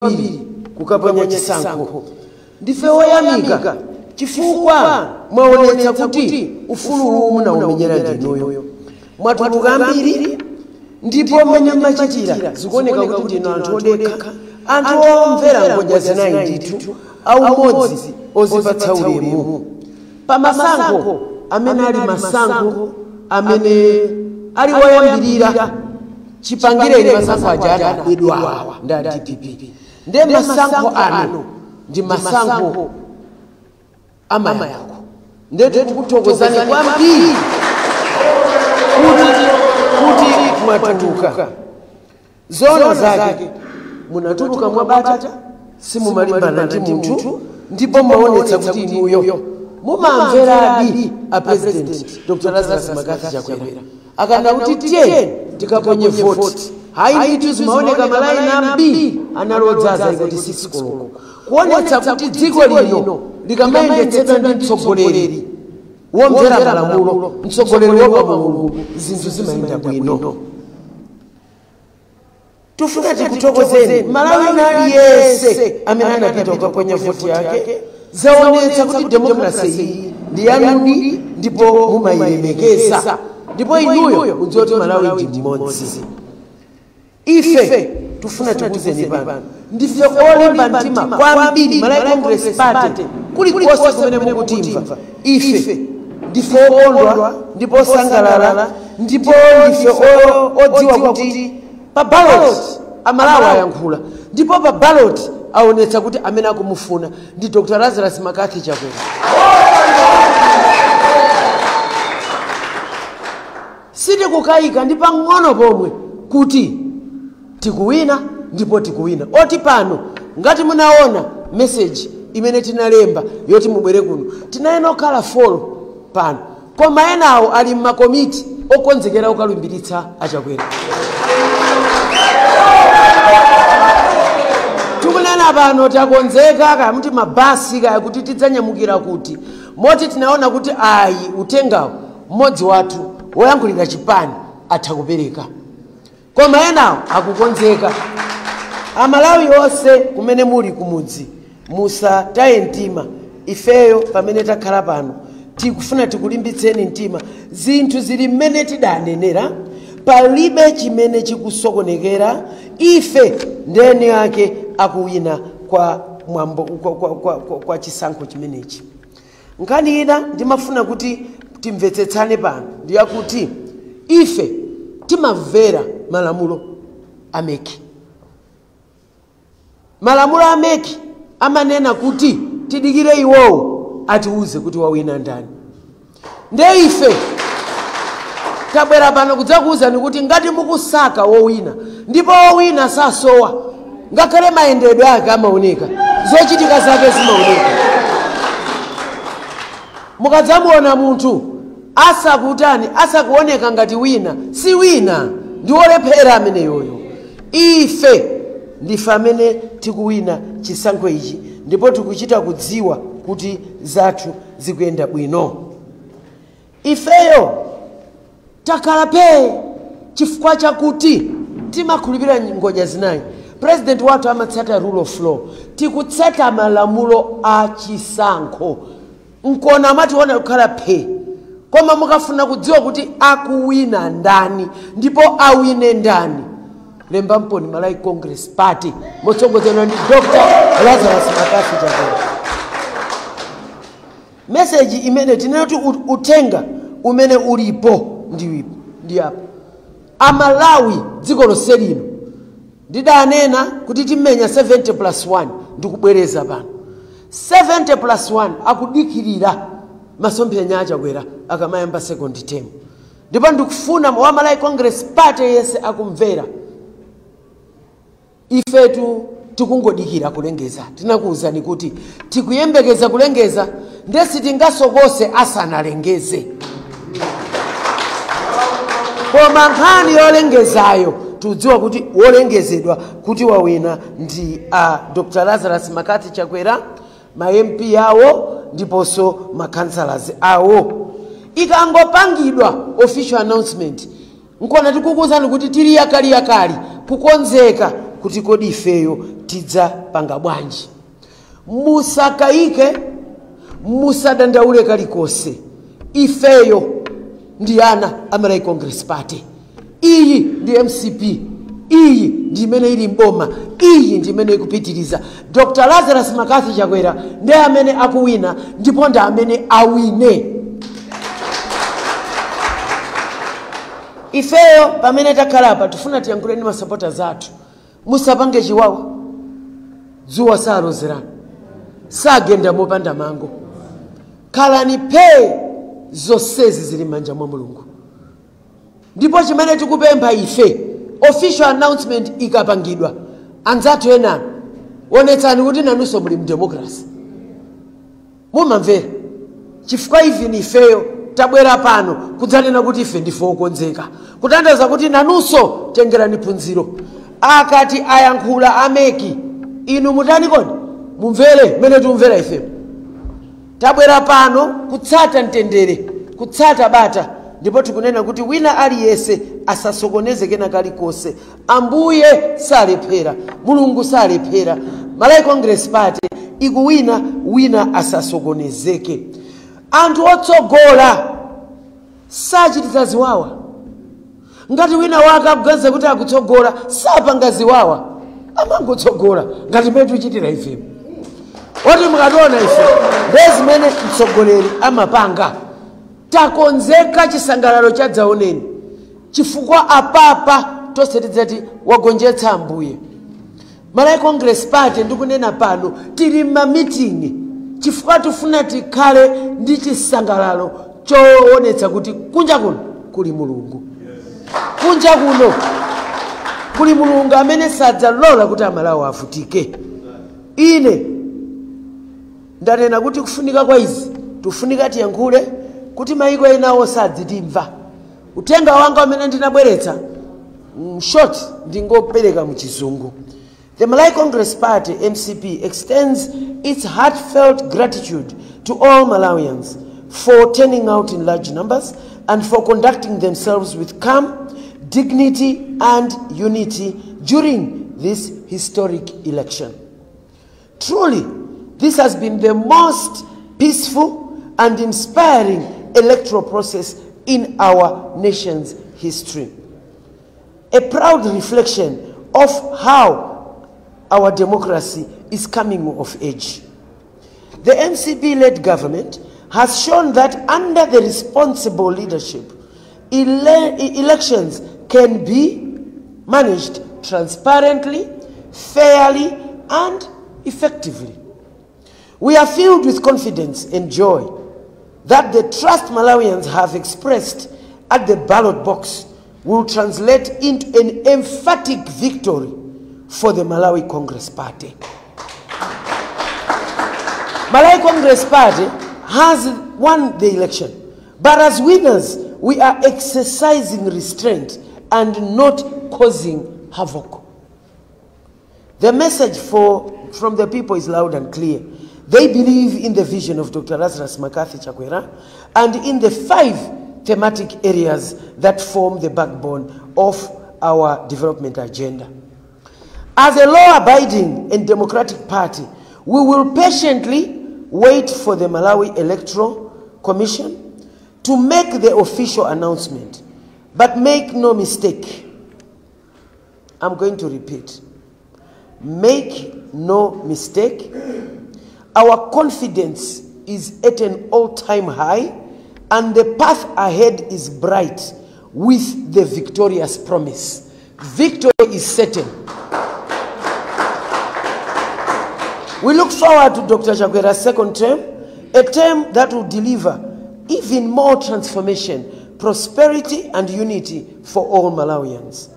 kwambiri kukaponya chisankho. Ndife oyamika chifukwa mwaonetsa kuti ufulu munaumenyera ndinuyo. Mwatuluka ambiri ndipo mmene machitira zikuoneka kuti ndinu anthu odekha, anthu omvera ngodya zinayi ndithu, aumodzi ozipatsa ulemu. Pa masankho amene ali masankho amene ali woyambirira chipangire masankho aja adabwedwa nda DPP. Nde masankho ano ndi masankho ama yako. Nde tikuthokozani kwambiri kuti mwatuluka. Zono zake munatuluka mwabata, simumalimbana ndi munthu, ndipo mwaonetsa kuti inuyo mumamveradi a President Dr. Lazarus Makathi Chakwera. Akana kuti tiye tikaponye vote. Hayi ndithu zimaoneka malaini ambiri analodzaza kuti 6 koloko. Kuonetsa kuti dziko lino likamayendetsedwa ndi mtsogoleri womvera malamulo, mtsogoleri wa Mulungu, zinthu zimayenda bwino. Tufuna tikuthokozeni Malawi aliyense amene anapita kukaponya vote yake. Zaonetsa kuti demokrasi iyi ndi yanudi ndipo mumayilemekeza. Ndipo inuyo mudziwa kuti Malawi ndi mmodzi. Ife tufuna tikuzeni pano ndife olimba mtima kwambiri Malawi Congress Party kulikonse kumene mukutimva. Ife ndife okondwa ndipo osangalala ndipo ndife odziwa kuti pa ballot amalawi ayankhula, ndipo pa ballot aonetsa kuti amene akumufuna ndi Dr. Lazarus Makathi Chakwera. Sitikukayika ndi pang'ono pomwe kuti tikuwina ndipo tikuwina. Oti pano ngati munaona message imene tinalemba yoti mubwere kuno, tinayena okhala follow pano, koma enawo ali m'makomiti okonzekera okalumbiritsa Achakwera. Tukunena pano takonzeka kaya muti mabasi kaya kuti tidzanyamukira kuti, moti tinaona kuti ayi utengawo mmodzi wathu woyankhulira chipani atha kupereka, koma enawo akukonzeka. Amalawi onse kumene muli kumudzi musataye mtima. Ifeyo pamene takhala pano tikufuna tikulimbitseni mtima. Zinthu zili mmene tidanenera, palibe chimene chikusokonekera. Ife ndeni yake akuwina kwa mwambo kwa chisankho chimenechi. Nkhani ina ndimafuna kuti timvetsetsane pano ndiya kuti ife timamvera malamulo ameki. Malamulo ameki amanena kuti tidikire iwowo atiuze kuti wawina ndani. Nde ife tabwera pano kudzakuwuzani kuti ngati mukusaka wowina ndipo wowina sasowa, ngakhale mayendedwe ake amaoneka, zochitika zake zimaoneka. Mukadzamuona munthu asakutani asakuoneka ngati wina, si wina, ndi olephera ameneyoyo. Ife ndife amene tikuwina chisankho ichi, ndipo tikuchita kudziwa kuti zathu zikuyenda bwino. Ifeyo takhala chifukwa chakuti timakhulupirira ngodya zinayi. President wathu amatsata rule of law, tikutsata malamulo a chisankho. Nkona amationa kukhala koma mukafuna kudziwa kuti akuwina ndani ndipo awine ndani, lemba mponi Malawi Congress Party motsogozedwa ndi Dr. Lazarus Makathi Chakwera. Message imene tinati utenga umene ulipo ndi apo. Amalawi dziko lonse lino ndidanena kuti timenya 70+1 ndikubwereza pano. 70+1 akudikirira masomphenya Achakwera akamayamba second term. Ndipo ndikufuna wa Malawi Congress Party yese akumvera. Ifetu tikungodikira kulengeza. Tinakuwuzani kuti tikuyembekeza kulengeza ndesi tingasokose asanalengeze. Koma nkhani yolengezayo tudziwa kuti wolengezedwa kuti wawina ndi Dr. Lazarus Makathi Chakwera, ma MP yawo ndiponso ma councillors awo. Ikangopangidwa official announcement, nkona tikukuwuzani kuti tili yakali kukonzeka kuti kodi ifeyo tidzapanga bwanji. Musakaike, musadandaule kalikose. Ifeyo ndi ana Malawi Congress Party. Iyi ndi MCP. Iyi ndi imene ili mboma. Iyi ndi imene ikupitiriza. Dr. Lazarus Makathi Chakwera ndi amene akuwina ndipo ndi amene awine. Ifeyo pamene takhalapa tifuna tiyankhuleni masupporters athu. Musapange chiwawa. Dzuwa salozerana. Sagenda mopanda mango. Khalani pe zonsezi zili m'manja mwa Mulungu. Ndipo chimene tikupempha ife, official announcement ikapangidwa, anzathu ena onetsani kuti nanunso muli mdemocracy. Mumamvera. Chifukwa even ifeyo tabwera pano kudzanena kuti ife ndife okonzeka. Kutanthauza kuti nanunso tengerani phunziro. Akati ayankhula ameki, inu mutani kodi? Mumvere mene tumvera ife. Tabwera pano kutsata mtendere, kutsata bata, ndipo tikunena kuti wina aliyese asasokoneze kena kalikose. Ambuye salephera, Mulungu salephera. Malawi Congress Party ikuwina, wina asasokonezeke. Anthu otsogola sachititsa ziwawa. Ngati wina wake akuganiza kuti akutsogola sapanga ziwawa, amangotsogola ngati mmene tichitira ife. Oti mukationa ife ndezimene mtsogoleri amapanga. Takonzeka chisangalalo chadzaoneni. Chifukwa apapa tonse tidzati wagonjetsa Ambuye. Malawi Congress Party ndikunena pano tili m'mamitingi chifukwa tifuna tikhale ndi chisangalalo choonetsa kuti kunja kuno kuli Mulungu. Kunja kuno kuli Mulungu amene sadzalola kuti Amalawi avutike. Ine ndanena kuti kufunika kwa izi tufunika tiyankhule kuti maiko enawo sadzitimva. Uthenga wanga umene ndinabweretsa short ndingopereka mu Chizungu. The Malawi Congress Party MCP extends its heartfelt gratitude to all Malawians for turning out in large numbers and for conducting themselves with calm, dignity and unity during this historic election. Truly, this has been the most peaceful and inspiring electoral process in our nation's history. A proud reflection of how our democracy is coming of age. The MCP-led government has shown that under the responsible leadership, elections can be managed transparently, fairly, and effectively. We are filled with confidence and joy that the trust Malawians have expressed at the ballot box will translate into an emphatic victory for the Malawi Congress Party. Malawi Congress Party has won the election, but as winners, we are exercising restraint and not causing havoc. The message from the people is loud and clear. They believe in the vision of Dr. Lazarus Makathi Chakwera and in the 5 thematic areas that form the backbone of our development agenda. As a law-abiding and democratic party, we will patiently wait for the Malawi Electoral Commission to make the official announcement. But make no mistake, I'm going to repeat, make no mistake, our confidence is at an all-time high and the path ahead is bright with the victorious promise. Victory is certain. We look forward to Dr. Chakwera's second term, a term that will deliver even more transformation, prosperity, and unity for all Malawians.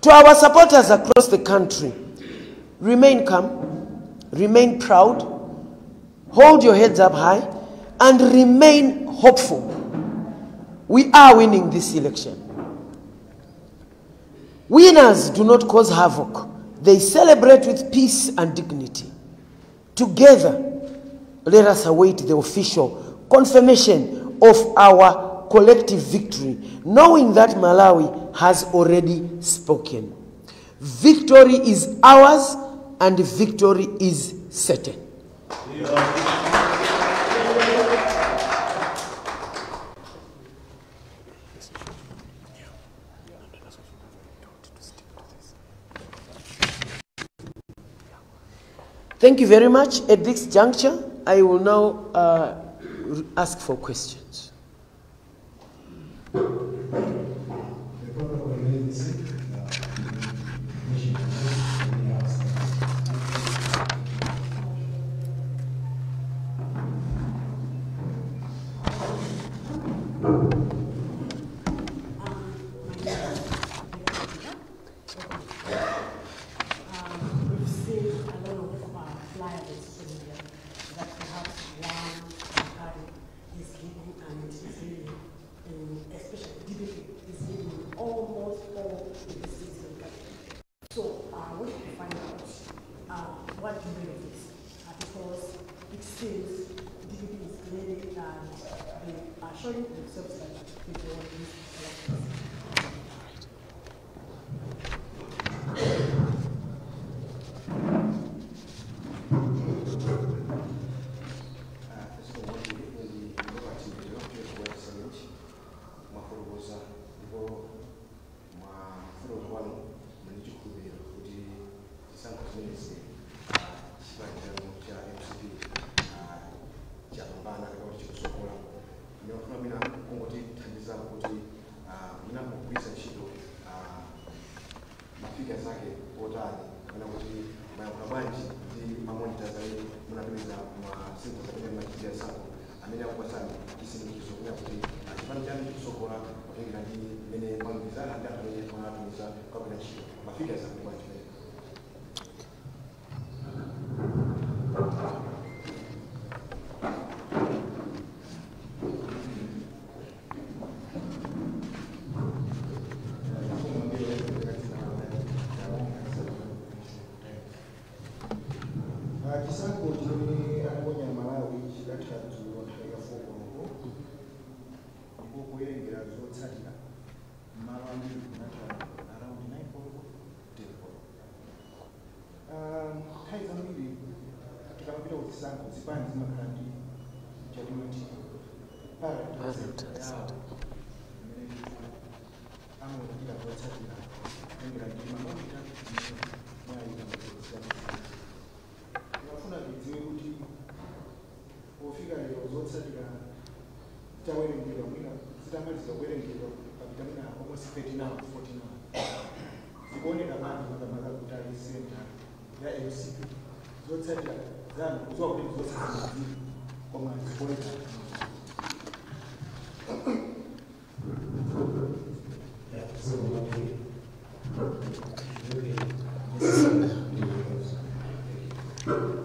To our supporters across the country, remain calm, remain proud, hold your heads up high, and remain hopeful. We are winning this election. Winners do not cause havoc. They celebrate with peace and dignity. Together, let us await the official confirmation of our collective victory, knowing that Malawi has already spoken. Victory is ours, and victory is certain. Thank you very much. At this juncture, I will now ask for questions.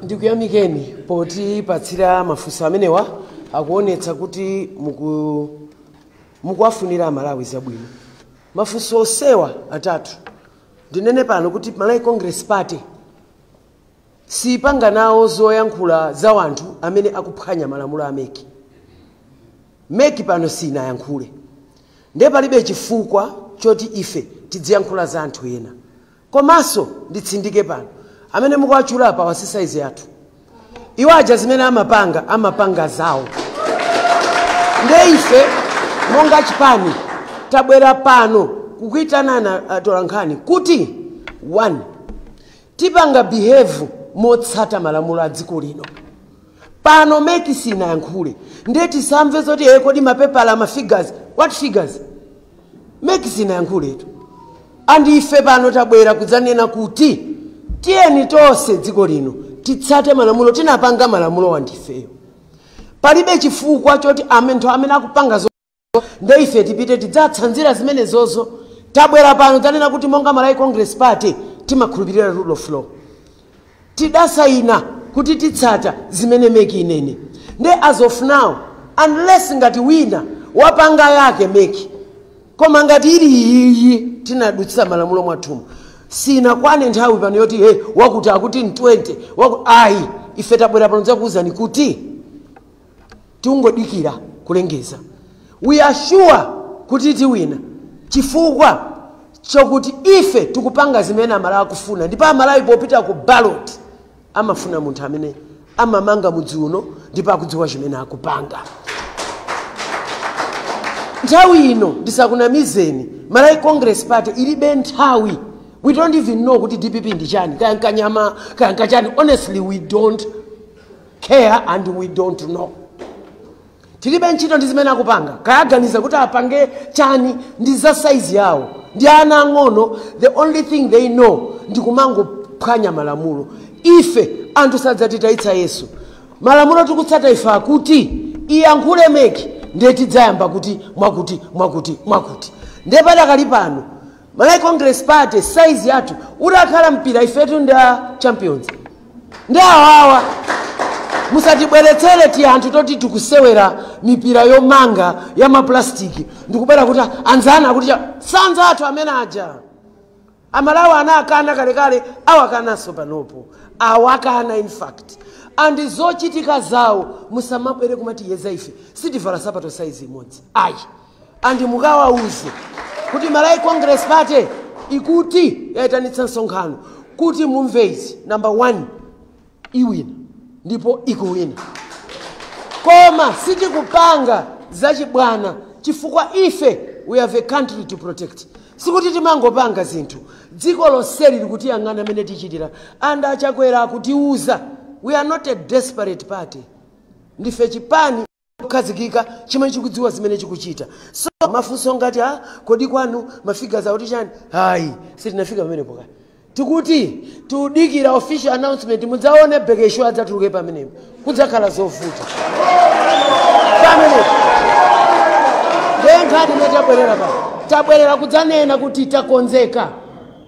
Ndikuyamikeni poti patsira mafunso amenewa akuonetsa kuti mukuwafunira Malawi zabwino. Mafunso osewa atatu ndinene pano kuti Malawi Congress Party sipanga nawo zoyankhula za wanthu amene akuphwanya malamulo a meki pano sinayankhule ndiye palibe chifukwa choti ife tidziyankhula za anthu ena. Komanso nditsindike pano amene mukuwachula pa wasisaize yathu iwo aja zimene amapanga zawo. Ndiye ife monga chipani tabwera pano kukuitanana atolankhani kuti 1 tipanga behave motsata malamulo a dziko lino. Pano meki sinayankhule ndiye tisamve zoti kodi mapepala ma figures, what figures? Meki sinayankhuletu. Andi ife pano tabwera kudzanena kuti tiyeni tonse dziko lino titsate malamulo, tinapanga malamulo wandifeyo. Palibe chifukwa choti anthu amene akupanga zo ndiye ife tipite tidzatsanzira zimene zozo. Tabwera pano tanena kuti monga Malawi Congress Party timakhulupirira rule of law. Tidasayina kuti titsata zimene meki inene. Ndiye as of now unless ngati wina wapanga yake meki koma ngati ili iyi tinadutsira malamulo mwathumu sinakwane nthawi pano yoti wakuti akuti 20 ayi ife tabwera pano dzakuwuzani kuti tingodikira kulengeza. We are sure kuti tiwina chifukwa chokuti ife tikupanga zimene amalawi akufuna ndipo amalawi popita ku ballot amafuna munthu amene amamanga mudzi uno ndipo akudziwa chimene akupanga. Nthawi ino ndisakunamizeni, Malawi Congress Party ilibe nthawi. We don't even know kuti DPP ndi chani, kaya nkanyama, kaya nkachani. Honestly, we don't care and we don't know. Tilibe ntchito ndi zimene akupanga, kaya aganiza kuti apange chani ndi za size yawo. Ndi ana ang'ono, the only thing they know ndi kumangophwanya malamulo. Ife anthu sadzatitayitsa Yesu. Malamulo tikutsata ife akuti iyankhule meki ndiye tidzayamba kuti mwakuti. Ndiye padakali pano Malawi Congress Party size yathu udakhala mpira ifetu ndi champions. Ndi awawa musatibweretsere ti anthu toti tikusewera mipira yomanga ya maplastiki ndikubera kuti anzana kuti sanza athu amene aja. Amalawi anakana kalekale awakanaso panopo. Awakana in fact. And zochitika zawo musamabwere kumati yeza ife sitivala sapato size imodzi. Ayi. And mukawauze kuti Malawi Congress Party ikuti yaitanitsa msonkhano kuti mumvezi number 1 iwina ndipo ikuwina. Koma sitikupanga zachibwana chifukwa ife we have a country to protect. Sikuti timangopanga zinthu dziko lonseli likuti yang'ana amene tichitira anda achakwera akutiuza. We are not a desperate party. Ndife chipani kukhazikika chimene chikudziwa zimene chikuchita. So mafunso ngati kodi kwanu mafika za kuti chani? Hayi, sitinafika pamene poka. Tikuti tudikira official announcement mudzaone bekesho adzatuluke pamenepo. Kudzakhala zovuta. Pamene. Ngati netabwerera pa. Tabwerera kudzanena kuti takonzeka.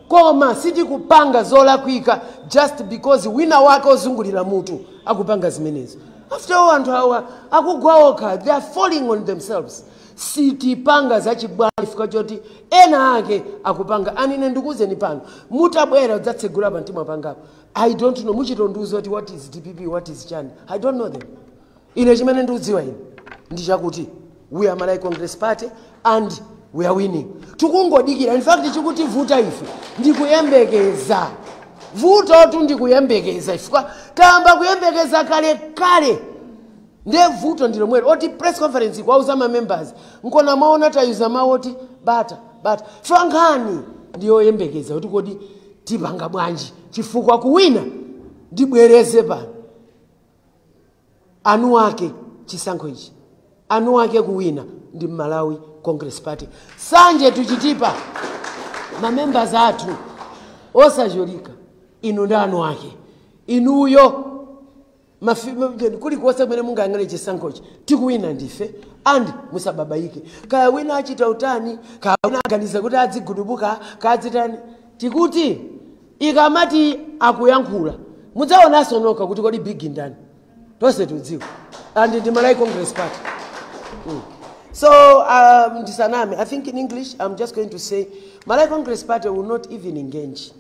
Koma sitikupanga zolakwika just because wina wake ozungulira mutu akupanga zimenezo. After all, anthu awa akugwa okha, they are falling on themselves. Sitipanga zachibwana chifukwa choti ena ake akupanga. Anine ndikuzeni pano mutabwera udzatsegula pa mtima pangapo. I don't know muchitonduzo kuti what is DPP, what is chani. I don't know them. Ine chimene ndikudziwa ine ndi chakuti we are Malawi Congress Party and we are winning. Tukungodikira. In fact, chikuti vuta ife ndikuyembekeza. Vuta tu ndikuyembekeza ifika tamba kuyembekeza kale. Nde vuto ndilo mwero. Oti press conference kwa uzama members. Nkona maona tayuza mawoti bata. Frankani ndiyo yembekeza. Oti kodi tibanga bwanji. Chifukwa kuwina ndibwereze pa. Anu wake chisankho ichi. Anu wake kuwina ndi Malawi Congress Party. Sanje tuchitipa members athu osajolika inu ndanu wake inuyo kuli kuwasa kumene mungayang'ane chisankhochi tikuwina ndife and musababaike kaya wina achita utani kaya wina aganiza kuti adzigudubuka kadzitani tikuti ikamati akuyankhula mudzaonanso nokha kuti kodi big ndani tonse tudziwa and ndi Malawi Congress Party. So, Ndisaname, I think in English, I'm just going to say, Malawi Congress Party will not even engage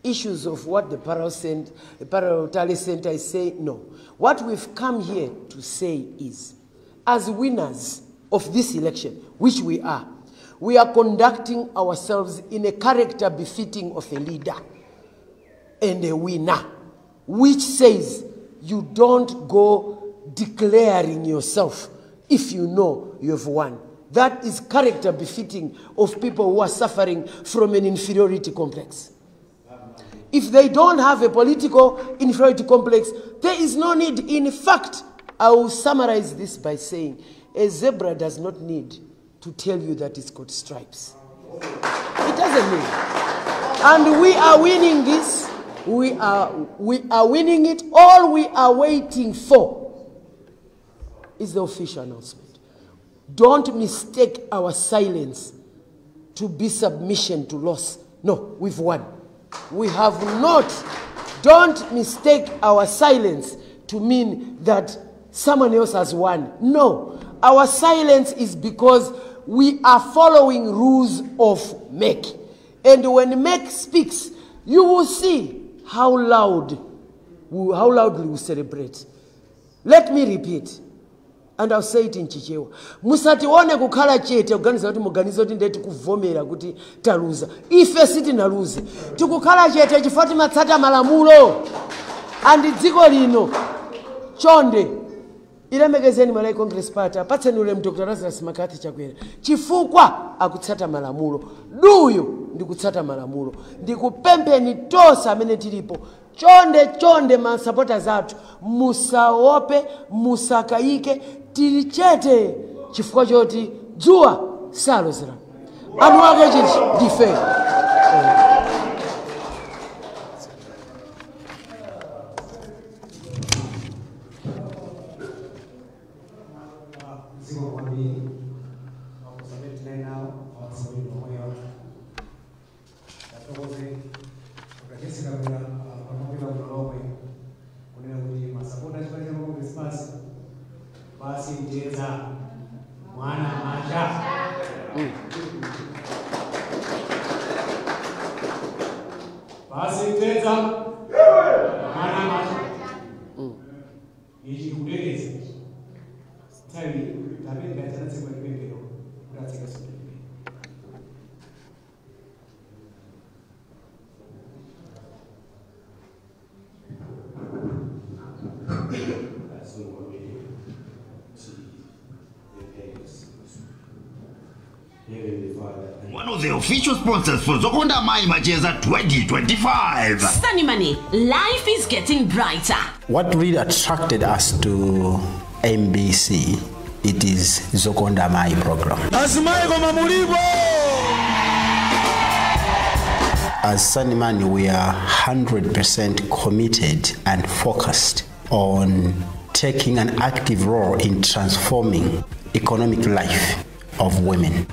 issues of what the Parallel Tally Center is saying. No. What we've come here to say is, as winners of this election, which we are conducting ourselves in a character befitting of a leader and a winner, which says you don't go declaring yourself if you know you have won. That is character befitting of people who are suffering from an inferiority complex. If they don't have a political inferiority complex, there is no need. In fact, I will summarize this by saying, a zebra does not need to tell you that it's got stripes. It doesn't need. And we are winning this. We are winning it. All we are waiting for is the official announcement. Don't mistake our silence to be submission to loss. No, we've won. We have not. Don't mistake our silence to mean that someone else has won. No, our silence is because we are following rules of MEC. And when MEC speaks, you will see how loudly we celebrate. Let me repeat. and I'll say it in Chichewa. Musatione kukhala chete kuganiza kuti muganizo kuti ndeti kuvomera kuti taluza. Ife sitinaluze. Tikukhala chete chifukwa timatsata malamulo. Andi dziko lino chonde ilemekezeni Malawi Congress Party apatseni ulemu Dr. Lazarus Makathi Chakwera chifukwa akutsata malamulo. Duyo ndikutsata malamulo. Ndikupempeni tosa amene tilipo. Chonde ma supporters athu musaope musakayike tili chete chifukwa choti dzuwa salozera. Anu ake chichi ndife. Basi mteza mwana macha basi mteza mwana macha ichi kudeleza tawi tabenda tanatse kwa kipengelo kudatsika sote One of the official sponsors for Zokonda Mai Macheza 2025. Sunny Money, life is getting brighter. What really attracted us to MBC, it is Zokonda Mai program. As Sunny Money, we are 100% committed and focused on taking an active role in transforming economic life of women.